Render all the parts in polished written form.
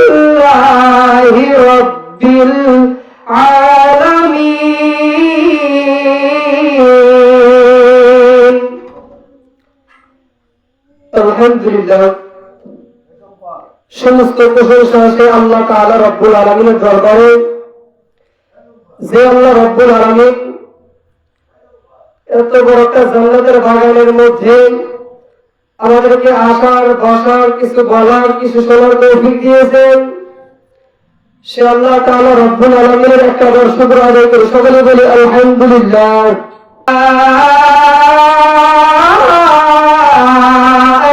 আলহামদুলিল্লাহি রাব্বিল আলামিন। আলহামদুলিল্লাহ, সমস্ত প্রশংসা সে আল্লাহ তাআলা রব্বুল আলামিনের দরবারে, যে আল্লাহ রব্বুল আলামিন এত বড় একটা জান্নাতের বাগানের মধ্যে আমাদেরকে আসার, বসার, কিছু বলার, কিছু শোনার তৌফিক দিয়েছেন। সে আল্লাহ তাআলা রব্বুল আলামিনের একটা দর্শক আদায় করে সকলে বলে আলহামদুলিল্লাহ।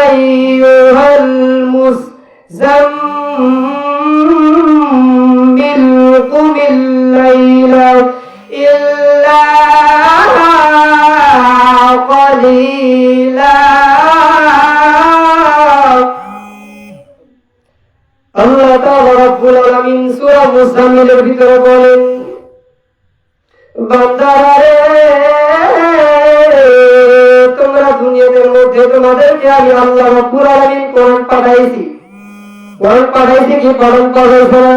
আইয়ুহাল মুযাম্মিল কুমিল লাইলা ইল্লা কালিলা। আল্লাহ তাআলা রব্বুল আলামিন সূরা মুযাম্মিলের ভিতরে বলেন, বান্দারা রে, তোমরা দুনিয়ার মধ্যে তোমাদেরকে আমি আল্লাহ রব্বুল আলামিন কোরআন পাঠাইছি। কোরআন পাঠাইছি কি পালন করেছে না?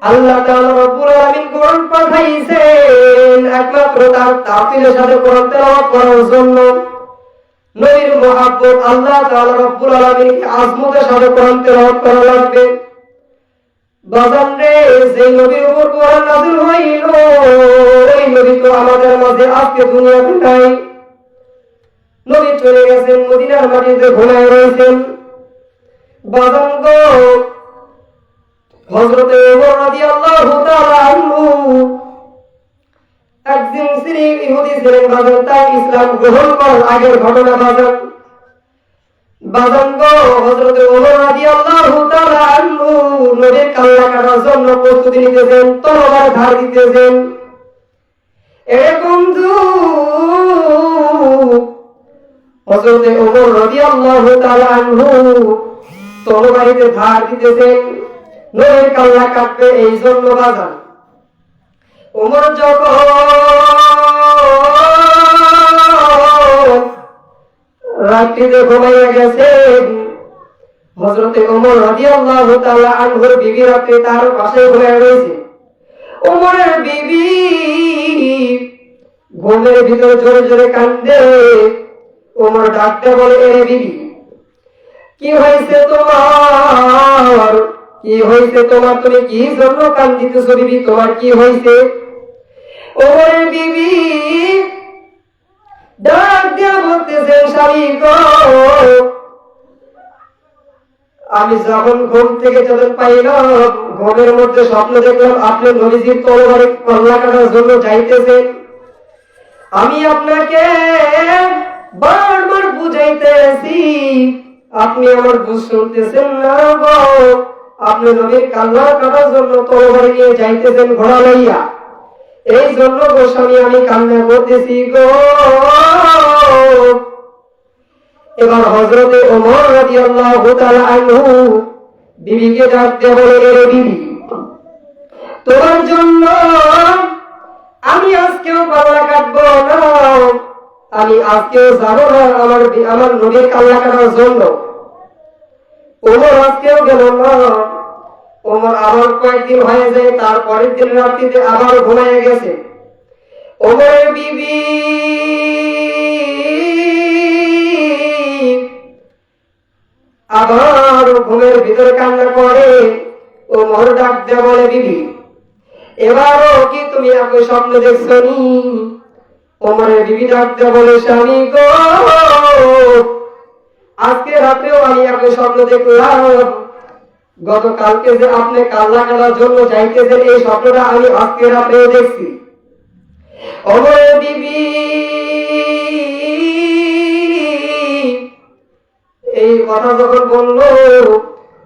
আল্লাহ তাআলা রব্বুল আলামিন কোরআন পাঠাইছেন একমাত্র তার তাফসীরের সাথে কোরআন তেলাওয়াত করার জন্য। নবীর মুহাব্বত আল্লাহ তাআলা রব্বুল আলামিনকে আজমতের সাথে কোরআন তেলাওয়াত করা লাগবে। বাজান রে, যে নবীর উপর কোরআন নাযিল হইল, ওই নবী তো আমাদের মাঝে আজকে দুনিয়াতে নাই। নবী চলে গেছেন, মদিনার মাটিতে ঘুমায় রয়েছেন। বাজান গো, হযরতে ওমর রাদিয়াল্লাহু তাআলা আনহু একদিন তিনি ইহুদি ছিলেন বাজান, তার ইসলাম গ্রহণ করার আগের ঘটনা বাজান। বাজান গো, হযরতে ওমর রাদিয়াল্লাহু তাআলা আনহু নবীর কাল্লা কাটার জন্য প্রস্তুতি নিতেছেন, তরবারি ধার দিতেছেন। এরকম হযরতে ওমর রাদিয়াল্লাহু তাআলা আনহু তরবারিতে ধার দিতেছেন, নবীর কাল্লা কাটবে এই জন্য বাজান। ওমর যখন রাত্রিতে ঘুমাইয়া গেছেন, হযরতে ওমর রাদিয়াল্লাহু তাআলা আনহুর বিবি রাত্রে তার পাশে ঘুমাইয়া রয়েছে। ওমরের বিবি ঘুমের ভিতর জোরে জোরে কান্দে। ওমর ডাকতে বলে, এ বিবি, কি হয়েছে তোমার? কি হয়েছে তোমার? তুমি কি জন্য কান্দিতেছো বিবি? তোমার কি হয়েছে? ওমরের বিবি ডাক দিয়া বলতেছেন, স্বামী গো, আমি যখন ঘুম থেকে যখন পাইলাম, ঘুমের মধ্যে স্বপ্ন দেখলাম আপনি নবীজির তরবারি কল্লা কাটার জন্য যাইতেছেন। আমি আপনাকে বারবার বুঝাইতেছি, আপনি আমার বুঝ শুনতেছেন না গো। আপনি নবীর কাল্লা কাটার জন্য তরবারি নিয়ে যাইতেছেন ঘোড়া লইয়া, এই জন্য গো স্বামী আমি কান্না করতেছি গো। এবার হযরতে ওমর রাদিয়াল্লাহু তাআলা আনহু বিবিকে ডাক দিয়ে বলে, এ বিবি, তোমার জন্য আমি আজকেও কাল্লা কাটবো না, আমি আজকেও যাবো না আমার নবীর কাল্লা কাটার জন্য। ওমর আজকেও গেল না। ওমর আবার কয়েকদিন হয়ে যায়, তারপরের দিন রাত্রিতে আবার ঘুমাইয়া গেছে। ওমরের বিবি আবার ঘুমের ভিতরে কান্না করে। ওমর ডাক দিয়ে বলে, বিবি, এবারও কি তুমি একই স্বপ্ন দেখছো নি? ওমরের বিবি ডাক দিয়ে বলে, স্বামী গো, আজকে রাতেও আমি একই স্বপ্ন দেখলাম। গতকালকে যে আপনি কাল্লা কাটার জন্য যাইতেছেন, এই স্বপ্নটা আমি আজকে রাতেও দেখছি। ওমরের বিবি এই কথা যখন বলল,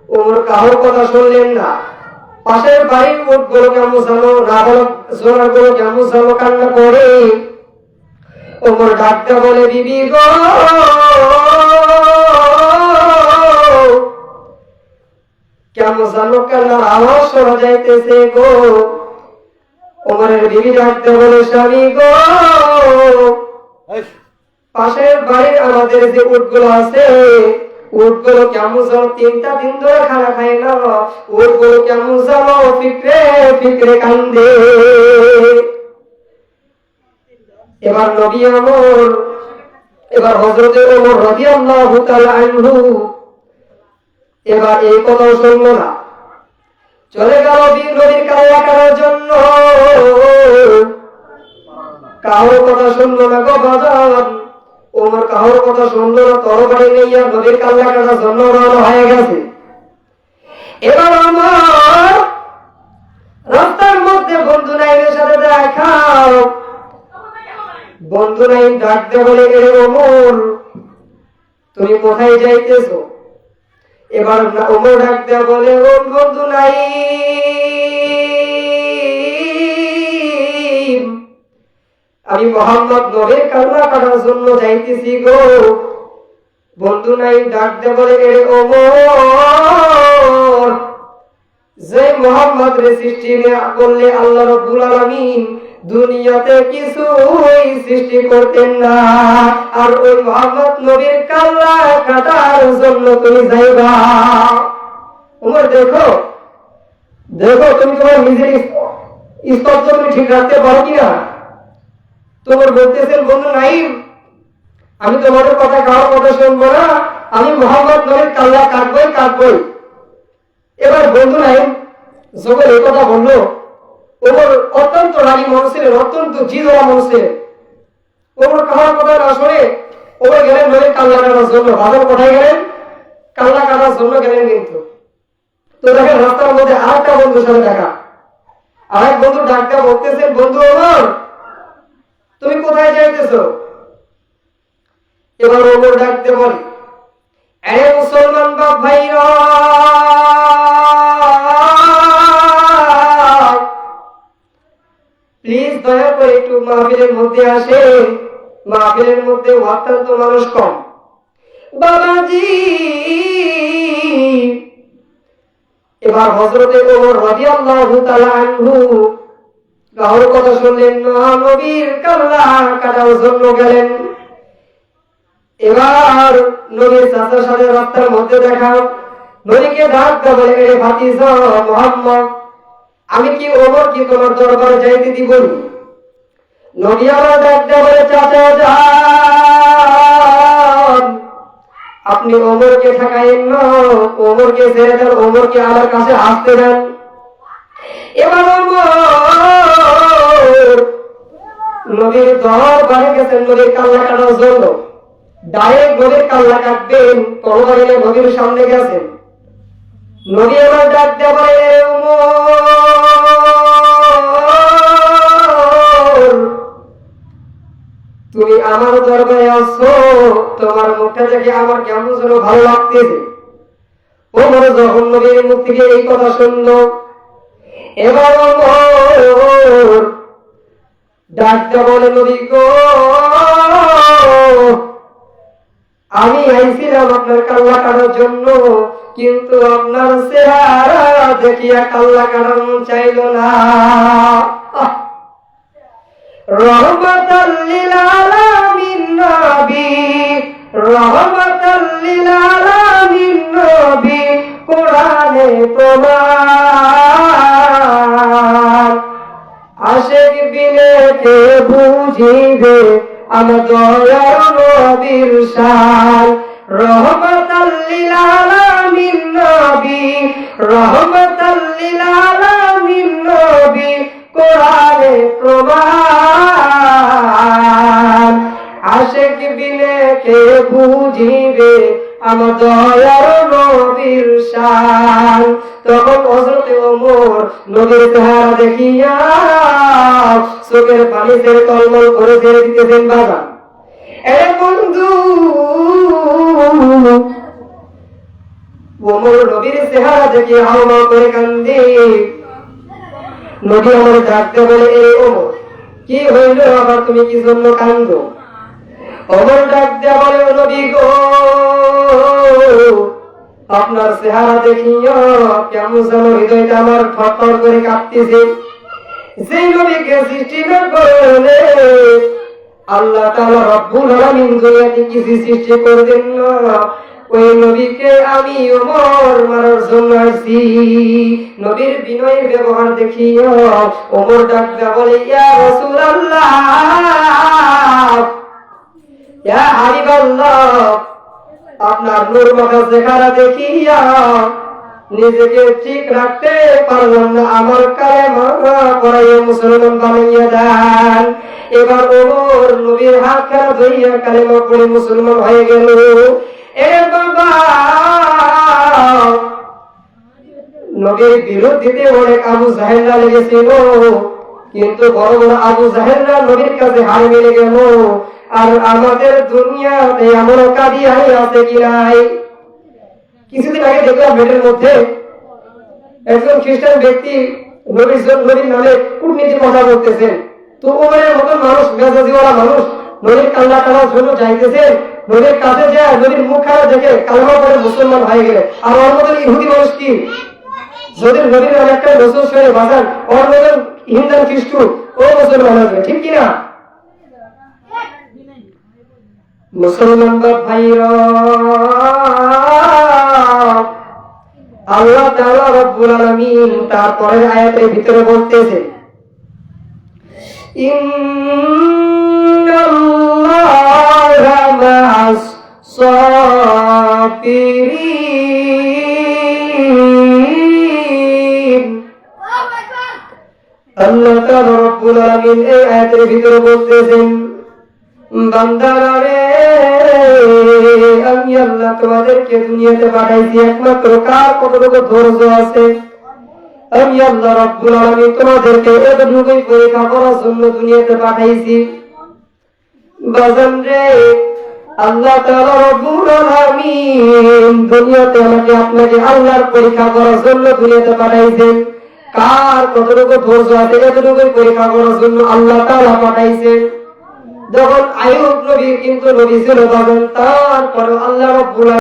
ওমর কারোর কথা শুনলেন না। পাশের বাড়ির উটগুলো কেমন জানো, রাবণ জোড়ার গুলো কেমন জানো কান্না করে। ওমর ডাকতে বলে, বিবি গো, কেমন জানো কান্নার আওয়াজ শোনা যাইতেছে গো। ওমরের বিবি ডাকতে বলে, স্বামী গো, পাশের বাড়ির আমাদের যে উটগুলো আছে উটগুলো কেমন যেন 3টা দিন ধরে খানা খায় না, উটগুলো কেমন যেন ফিকরে ফিকরে কান্দে। এবার নবী আমর, এবার হযরতে ওমর রাদিয়াল্লাহু তাআলা আনহু এবার এই কথা শুনল না, চলে গেল নবীর কাল্লা করার জন্য। কারোর কথা শুনলো না গো বাজান, ওমর কারোর কথা শুনলো না, তরবারি নিয়ে নবীর কাল্লা করার জন্য রওনা হয়ে গেছে। এবার আমার রাস্তার মধ্যে বন্ধু নাইমের সাথে দেখা, বন্ধু নাইম ডাকতে বলে, এ ওমর তুমি কোথায় যাইতেছো? এবার ওমর ডাকতে বলে, ও বন্ধু নাইম, আমি মোহাম্মদ নবীর কাল্লা কাটার জন্য যাইতেছি গো। বন্ধু নাইম ডাকতে বলে, এ ওমর, যে মোহাম্মদ রে সৃষ্টি করলে আল্লাহ রাব্বুল আলামিন দুনিয়াতে কিছুই সৃষ্টি করতেন না, আর ওই মোহাম্মদ নবীর কাল্লা কাটার জন্য তুমি যাইবা। ওমর দেখো দেখো তুমি তোমার নিজের স্তব্ধ তুমি ঠিক রাখতে পারো কিনা। তোমার বলতেছেন, বন্ধু নাইম, আমি তোমাদের কথা কারোর কথা শুনবো না, আমি মোহাম্মদ নবীর কাল্লা কাটবই কাটবই। এবার বন্ধু নাইম যখন এই কথা বললো, ওমর অত্যন্ত রাগী মানুষ ছিলেন, অত্যন্ত জিদরা মানুষ ছিলেন। ওমর কাহার কথা না শুনে ওমর গেলেন নবীর কাল্লা কাটার জন্য। বাজার কোথায় গেলেন? কাল্লা কাটার জন্য গেলেন। কিন্তু তো দেখেন রাস্তার মধ্যে আরেকটা বন্ধুর সাথে দেখা, আরেক বন্ধু ডাকতে বলতেছেন, বন্ধু ওমর তুমি কোথায় যাইতেছো? এবার ওমর ডাকতে বলে, আরে মুসলমান বাপ ভাইরা, প্লিজ দয়া করে একটু মাহফিলের মধ্যে আসেন, মাহফিলের মধ্যে অত্যন্ত মানুষ কম। বাবাজি, এবার হযরতে ওমর রাদিয়াল্লাহু তাআলা আনহু কারোর কথা শুনলেন না, নবীর কাল্লা কাটার জন্য গেলেন। এবার নবীর চাচার সাথে রাস্তার মধ্যে দেখা, নবীকে ডাকতে বলে, এ ভাতিজা মুহাম্মদ, আমি কি ওমর কি তোমার দরবারে যাইতে দিব? নবী আমার ডাকতে বলে, চাচা যান, আপনি ওমরকে ঠকাইন না, ওমরকে ছেড়ে দেন, ওমরকে আমার কাছে আসতে দেন। এবার ওমর নবীর দরবারে গেছেন নবীর কাল্লা কাটার জন্য। ডাইরেক্ট নবীর কাল্লা কাটবেন, তরবারি নিয়ে নবীর সামনে গেছেন। নবী আমার ডাকতে বলে, তুমি আমার দরবারে আসছো, তোমার মুখটা দেখে আমার কেমন যেন ভালো লাগতেছে। ওমর যখন নবীর মুখ থেকে এই কথা শুনলো, এবার ওমর ডাকতে বলে, নবী গো, আমি আইছিলাম আপনার কাল্লা কাটার জন্য, কিন্তু আপনার চেহারা দেখিয়া কাল্লা কাটার মন চাইল না। রহমাতাল লিল আলামিন নবী, রহমাতাল লিল আলামিন নবী, কোরআনে প্রমাণ, আশিক বিনে কে বুঝিবে আমার দয়ার নবীর শান। রহমাতাল লিল আলামিন নবী, রহমাতাল লিল আলামিন নবী, কোরআনে প্রমাণ, আশিক বিনে কে বুঝিবে আমার দয়ার নবীর শান। তখন হযরতে ওমর নবীর চেহারা দেখিয়া চোখের পানি ছেড়ে টলমল করে ছেড়ে দিতেছেন। বাবা, এ বন্ধু, ওমর নবীর চেহারা দেখে হাওমাও করে কান্দে। নবী আমার ডাকতে বলে, এ ওমর কি হইল আবার, তুমি কি জন্য কান্দো? ওমর ডাকতে বলে, নবী গো, আপনার চেহারা দেখিয়া কেমন যেন হৃদয়টা আমার থরথর করে কাঁপতেছে। যে নবীকে সৃষ্টি না করলে আল্লাহ তাআলা রব্বুল আলামিন দুনিয়াতে কিছু সৃষ্টি করবেন না, ওই নবীকে আমি ওমর মারার জন্য আসছি। নবীর বিনয়ের ব্যবহার দেখিও ওমর ডাকতে বলে, ইয়া রাসূলুল্লাহ, ইয়া হাবিবাল্লাহ, আপনার নূর মাথা চেহারা দেখিয়া নিজেকে ঠিক রাখতে পারলাম না, আমার কালেমা পড়াইয়া মুসলমান বানাইয়া দেন। এবার ওমর নবীর হাত খানা ধরিয়া কালেমা পড়ে মুসলমান হয়ে গেল। এ বাবা, নবীর বিরুদ্ধে অনেক আবু জাহেলরা লেগেছিল, কিন্তু বড় বড় আবু জাহেলরা নবীর কাছে হার মেনে গেল। আর আমাদের দুনিয়াতে এমন কাদিয়ানি আছে কি নাই? কিছুদিন আগে দেখলাম নেটের মধ্যে একজন খ্রিস্টান ব্যক্তি নবীর নামে কূটনীতি কথা বলতেছেন। তো ওমরের মতন মানুষ, মেজাজিওয়ালা মানুষ, নবীর কান্না টানার জন্য যাইতেছে, নবীর কাছে যায়, নবীর মুখ খারাপ দেখে কালমা পড়ে মুসলমান হয়ে গেলে। আর ওর মতন ইহুদি মানুষ কি, যদি নবীর নামে একটা রসুল সরে বাজান, ওর মতন হিন্দু খ্রিস্ট ও মুসলমান হবে, ঠিক কিনা? মুসলমান ভাইরা, আল্লাহ তাআলা রব্বুল আলামিন তারপরের আয়াতের ভিতরে বলতেছে, ইন্নাল্লাহা মা'আস সাবিরিন। আল্লাহ তাআলা রব্বুল আলামিন এই আয়াতের ভিতরে বলতেছেন, বান্দারা রে, আমি আল্লাহ তোমাদেরকে দুনিয়াতে পাঠাইছি একমাত্র কার কতটুকু ধৈর্য আছে। আমি আল্লাহ রব্বুল আলামিন তোমাদেরকে এতটুকুই পরীক্ষা করার জন্য দুনিয়াতে পাঠাইছি। বাজান রে, আল্লাহ তাআলা রব্বুল আলামিন দুনিয়াতে আমাকে আপনাকে আল্লাহর পরীক্ষা করার জন্য দুনিয়াতে পাঠাইছেন। কার কতটুকু ধৈর্য আছে এতটুকুই পরীক্ষা করার জন্য আল্লাহ তাআলা পাঠাইছেন। যখন আইয়ুব নবী কিন্তু নবী ছিল, তখন তারপরে আল্লাহ রাব্বুল